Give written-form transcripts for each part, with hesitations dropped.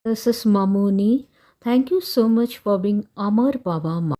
This is Mamuni. Thank you so much for being Amar Baba Ma.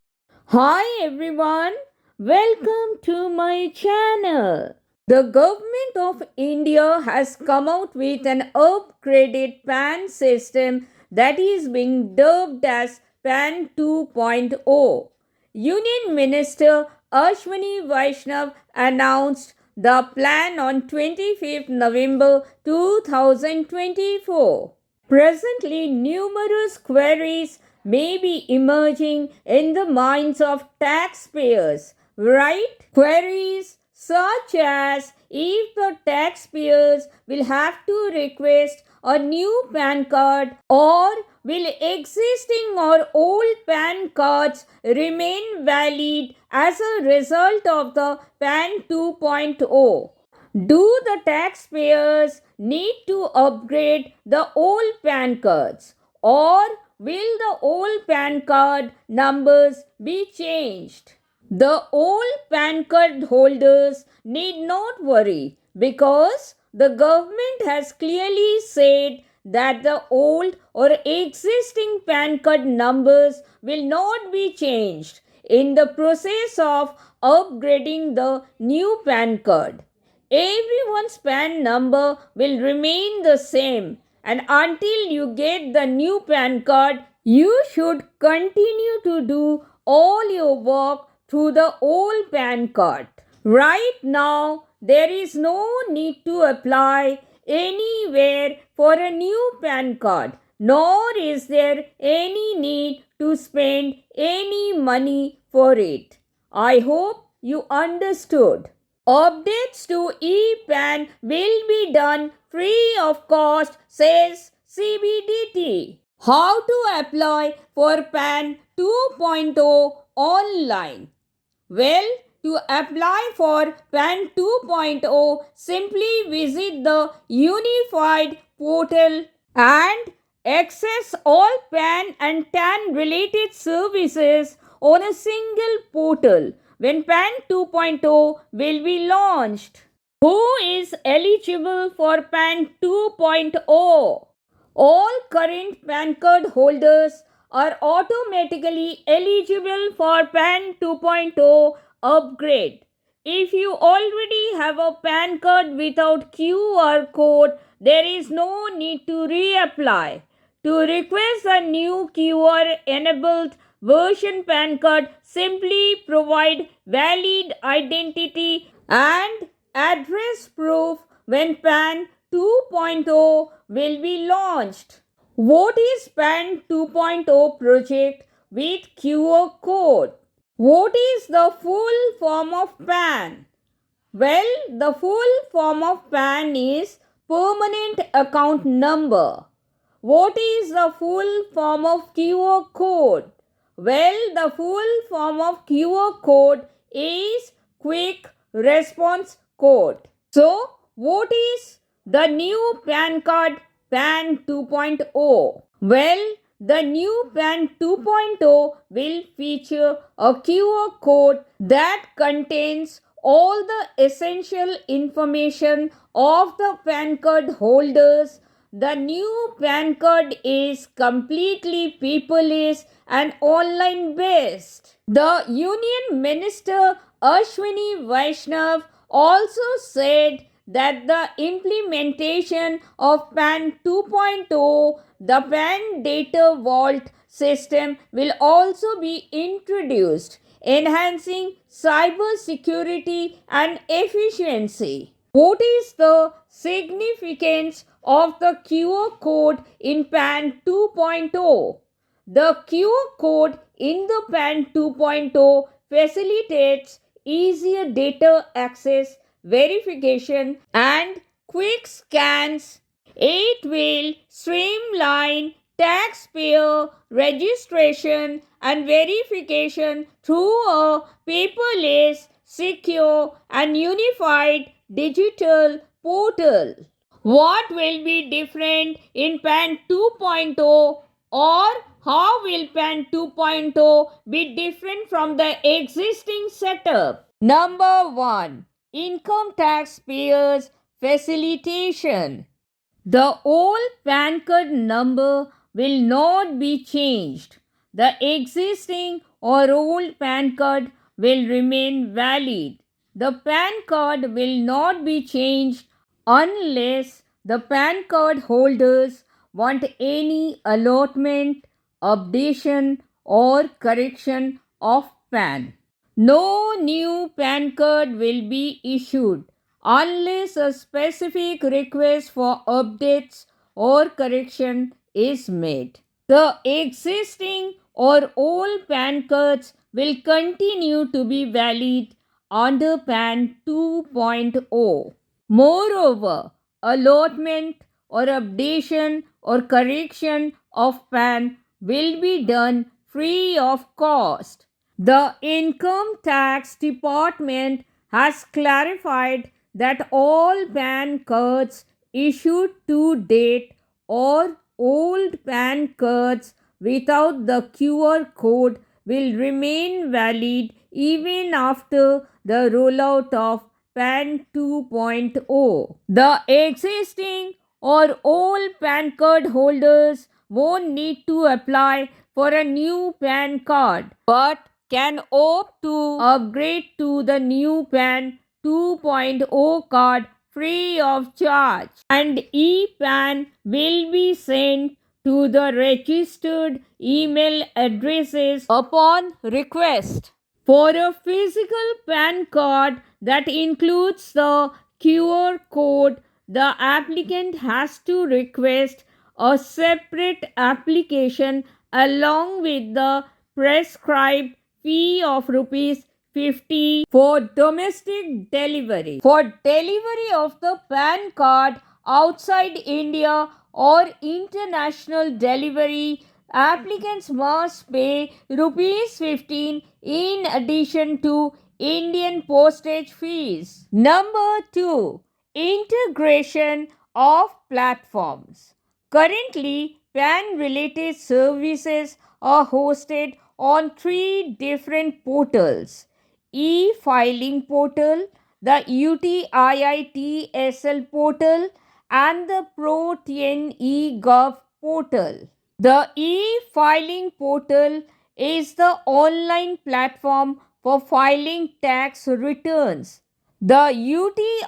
Hi everyone, welcome to my channel. The government of India has come out with an upgraded PAN system that is being dubbed as PAN 2.0. Union Minister Ashwini Vaishnav announced the plan on 25th November 2024. Presently, numerous queries may be emerging in the minds of taxpayers, right? Queries such as if the taxpayers will have to request a new PAN card, or will existing or old PAN cards remain valid as a result of the PAN 2.0? Do the taxpayers need to upgrade the old PAN cards, or will the old PAN card numbers be changed? The old PAN card holders need not worry because the government has clearly said that the old or existing PAN card numbers will not be changed in the process of upgrading the new PAN card. Everyone's PAN number will remain the same, and until you get the new PAN card, you should continue to do all your work through the old PAN card. Right now, there is no need to apply anywhere for a new PAN card, nor is there any need to spend any money for it. I hope you understood. Updates to ePAN will be done free of cost, says CBDT. How to apply for PAN 2.0 online? Well, to apply for PAN 2.0, simply visit the Unified Portal and access all PAN and TAN related services on a single portal when PAN 2.0 will be launched. Who is eligible for PAN 2.0? All current PAN card holders are automatically eligible for PAN 2.0 upgrade. If you already have a PAN card without QR code, there is no need to reapply. To request a new QR enabled version PAN card, simply provide valid identity and address proof when PAN 2.0 will be launched. What is PAN 2.0 project with QR code? What is the full form of PAN? Well, the full form of PAN is Permanent Account Number. What is the full form of QR code? Well, the full form of QR code is Quick Response Code. So, what is the new PAN card PAN 2.0? Well, the new PAN 2.0 will feature a QR code that contains all the essential information of the PAN card holders. The new PAN card is completely paperless and online based. The Union Minister Ashwini Vaishnav also said that the implementation of PAN 2.0, the PAN Data Vault system, will also be introduced, enhancing cyber security and efficiency. What is the significance of the QR code in PAN 2.0? The QR code in the PAN 2.0 facilitates easier data access, verification, and quick scans. It will streamline taxpayer registration and verification through a paperless, secure, and unified digital portal. What will be different in PAN 2.0, or how will PAN 2.0 be different from the existing setup? Number 1. Income taxpayers facilitation. The old PAN card number will not be changed. The existing or old PAN card will remain valid. The PAN card will not be changed unless the PAN card holders want any allotment, updation, or correction of PAN. No new PAN card will be issued unless a specific request for updates or correction is made. The existing or old PAN cards will continue to be valid under PAN 2.0. Moreover, allotment or updation or correction of PAN will be done free of cost. The Income Tax Department has clarified that all PAN cards issued to date or old PAN cards without the QR code will remain valid even after the rollout of PAN 2.0. The existing or old PAN card holders won't need to apply for a new PAN card but can opt to upgrade to the new PAN 2.0 card free of charge, and ePAN will be sent to the registered email addresses upon request. For a physical PAN card that includes the QR code, the applicant has to request a separate application along with the prescribed fee of rupees 50 for domestic delivery. For delivery of the PAN card outside India or international delivery, applicants must pay rupees 15 in addition to Indian postage fees. Number 2. Integration of platforms. Currently, PAN related services are hosted on 3 different portals: e-filing portal, the UTIITSL portal, and the Pro-TN eGov portal. The e-filing portal is the online platform for filing tax returns. The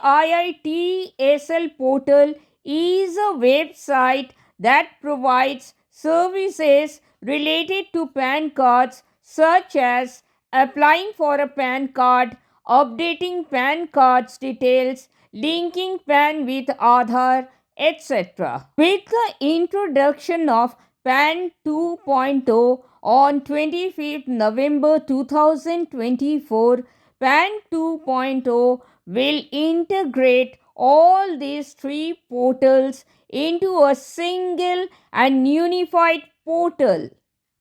UTIITSL portal is a website that provides services related to PAN cards such as applying for a PAN card, updating PAN cards details, linking PAN with Aadhaar, etc. With the introduction of PAN 2.0 on 25th November 2024, PAN 2.0 will integrate all these 3 portals into a single and unified portal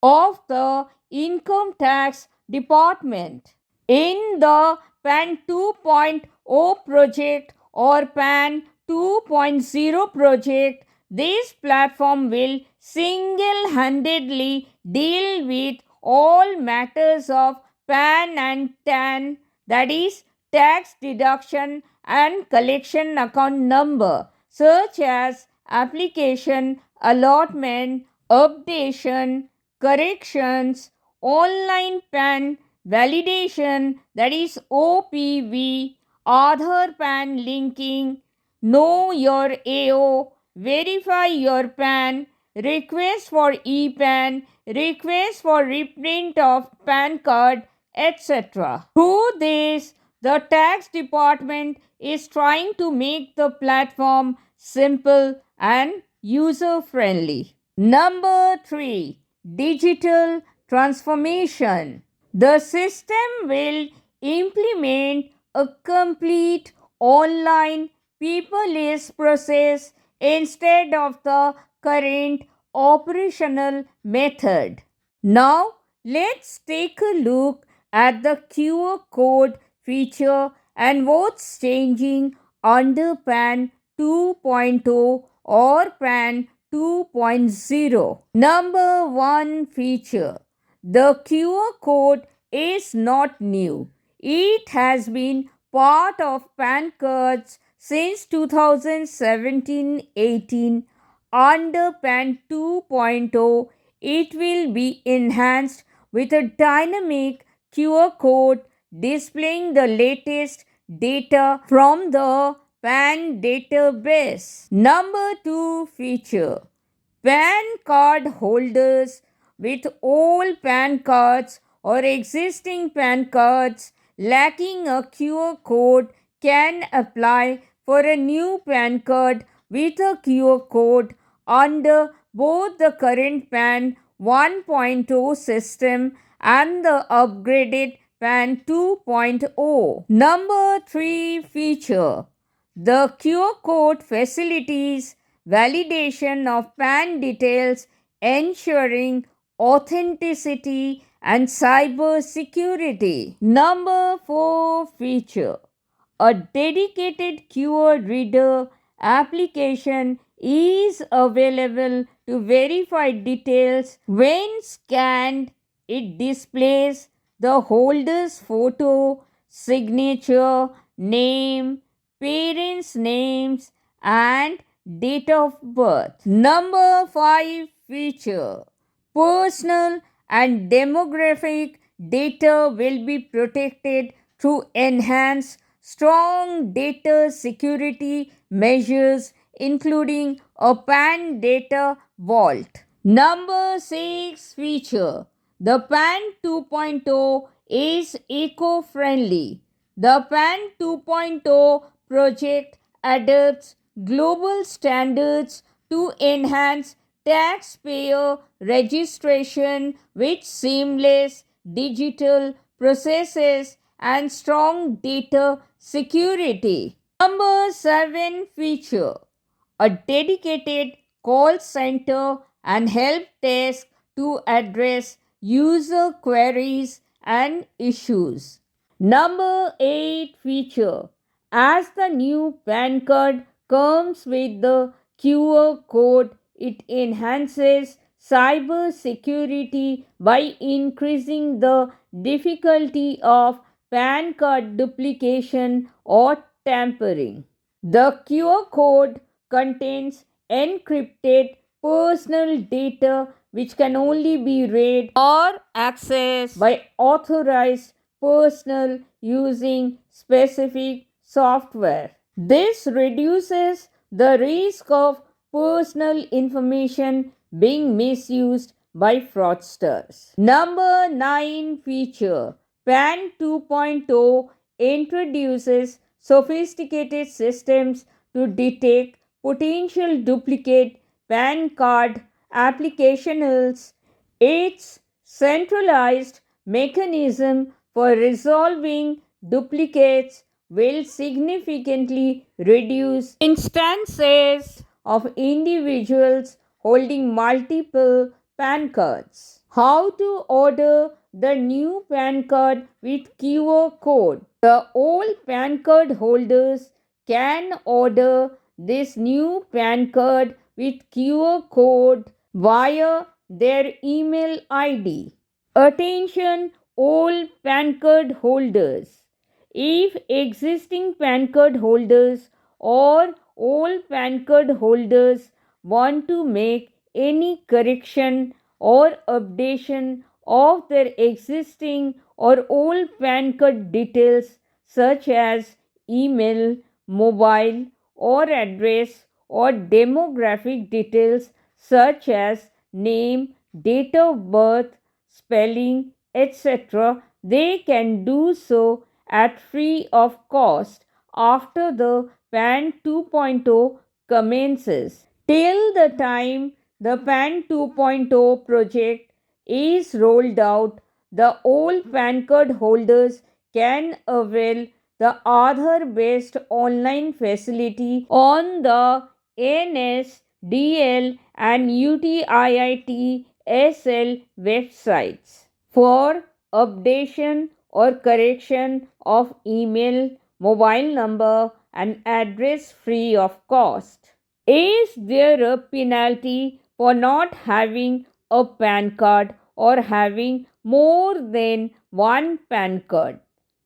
of the Income Tax Department. In the PAN 2.0 project or PAN 2.0 project, this platform will single-handedly deal with all matters of PAN and TAN, that is tax deduction and collection account number, such as application, allotment, updation, corrections, online PAN validation, that is OPV, Aadhaar PAN linking, know your AO, verify your PAN, request for ePAN, request for reprint of PAN card, etc. Through this, the tax department is trying to make the platform simple and user friendly. Number 3. Digital transformation. The system will implement a complete online paperless process instead of the current operational method. Now, let's take a look at the QR code feature and what's changing under PAN 2.0 or PAN 2.0. Number 1 feature. The QR code is not new. It has been part of PAN cards since 2017-18 Under PAN 2.0, it will be enhanced with a dynamic QR code displaying the latest data from the PAN database. Number 2 feature: PAN card holders with old PAN cards or existing PAN cards lacking a QR code can apply for a new PAN card with a QR code under both the current PAN 1.0 system and the upgraded PAN 2.0. Number 3 feature: the QR code facilities validation of PAN details, ensuring authenticity and cyber security. Number 4 feature: a dedicated QR reader application is available to verify details. When scanned, it displays the holder's photo, signature, name, parents' names, and date of birth. Number 5 feature: personal and demographic data will be protected through enhanced strong data security measures, including a PAN data vault. Number 6 feature: the PAN 2.0 is eco-friendly. The PAN 2.0 project adopts global standards to enhance taxpayer registration with seamless digital processes and strong data security. Number 7 feature: a dedicated call center and help desk to address user queries and issues. Number 8 feature: as the new PAN card comes with the QR code, it enhances cyber security by increasing the difficulty of PAN card duplication or tampering. The QR code contains encrypted personal data which can only be read or accessed by authorized personnel using specific software. This reduces the risk of personal information being misused by fraudsters. Number 9 feature: PAN 2.0 introduces sophisticated systems to detect potential duplicate PAN card applications. Its centralized mechanism for resolving duplicates will significantly reduce instances of individuals holding multiple PAN cards. How to order the new PAN card with QR code? The old PAN card holders can order this new PAN card with QR code via their email ID. Attention all PAN card holders. If existing PAN card holders or all PAN card holders want to make any correction or updation of their existing or old PAN card details such as email, mobile or address or demographic details such as name, date of birth, spelling, etc., they can do so at free of cost after the PAN 2.0 commences. Till the time the PAN 2.0 project is rolled out, the old PAN card holders can avail the Aadhaar based online facility on the NSDL and UTIITSL websites for updation or correction of email, mobile number, and address free of cost. Is there a penalty for not having a PAN card or having more than one PAN card?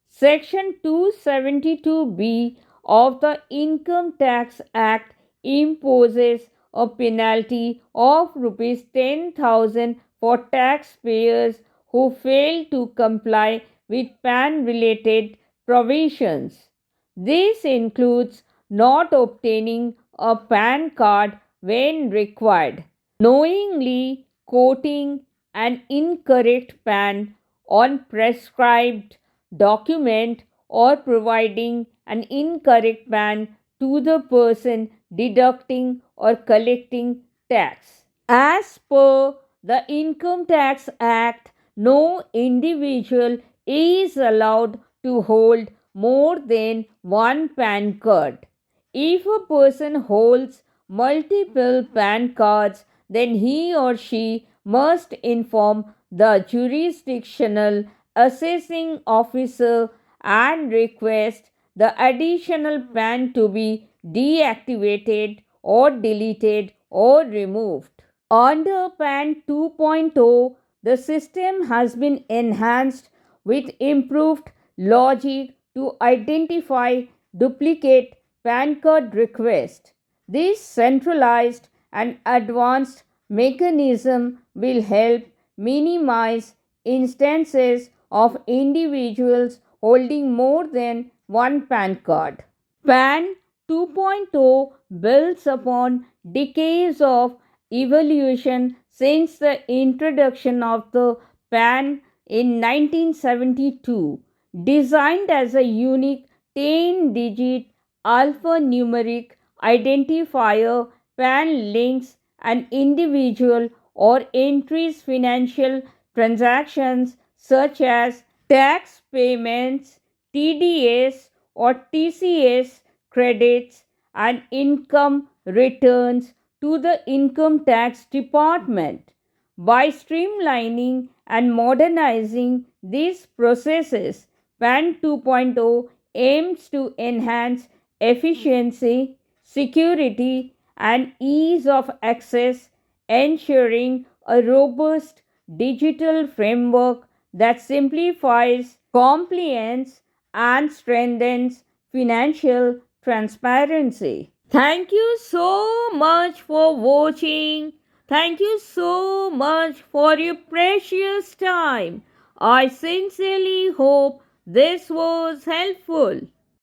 Section 272B of the Income Tax Act imposes a penalty of rupees 10,000 for taxpayers who fail to comply with PAN related provisions. This includes not obtaining a PAN card when required, knowingly quoting an incorrect PAN on prescribed document, or providing an incorrect PAN to the person deducting or collecting tax. As per the Income Tax Act, no individual is allowed to hold more than one PAN card. If a person holds multiple PAN cards, then he or she must inform the jurisdictional assessing officer and request the additional PAN to be deactivated or deleted or removed. Under PAN 2.0, the system has been enhanced with improved logic to identify duplicate PAN card requests. This centralized and advanced mechanism will help minimize instances of individuals holding more than one PAN card. PAN 2.0 builds upon decades of evolution since the introduction of the PAN in 1972. Designed as a unique 10-digit alphanumeric identifier, PAN links an individual or entries financial transactions such as tax payments, TDS or TCS credits, and income returns to the Income Tax Department. By streamlining and modernizing these processes, PAN 2.0 aims to enhance efficiency, security, and ease of access, ensuring a robust digital framework that simplifies compliance and strengthens financial transparency. Thank you so much for watching. Thank you so much for your precious time. I sincerely hope this was helpful.